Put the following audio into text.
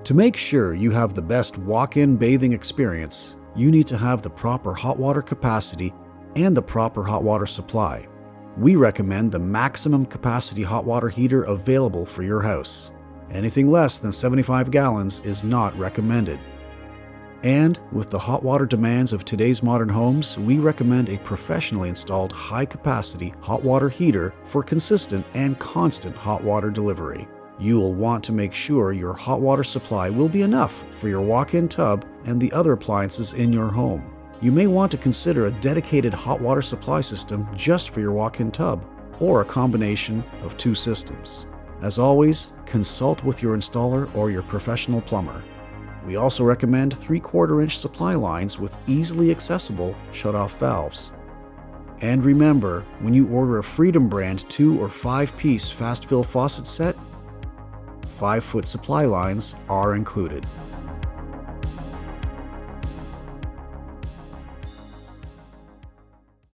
To make sure you have the best walk-in bathing experience, you need to have the proper hot water capacity and the proper hot water supply. We recommend the maximum capacity hot water heater available for your house. Anything less than 75 gallons is not recommended. And with the hot water demands of today's modern homes, we recommend a professionally installed high-capacity hot water heater for consistent and constant hot water delivery. You will want to make sure your hot water supply will be enough for your walk-in tub and the other appliances in your home. You may want to consider a dedicated hot water supply system just for your walk-in tub, or a combination of two systems. As always, consult with your installer or your professional plumber. We also recommend 3/4-inch supply lines with easily accessible shut-off valves. And remember, when you order a Freedom brand 2 or 5-piece fast fill faucet set, 5-foot supply lines are included.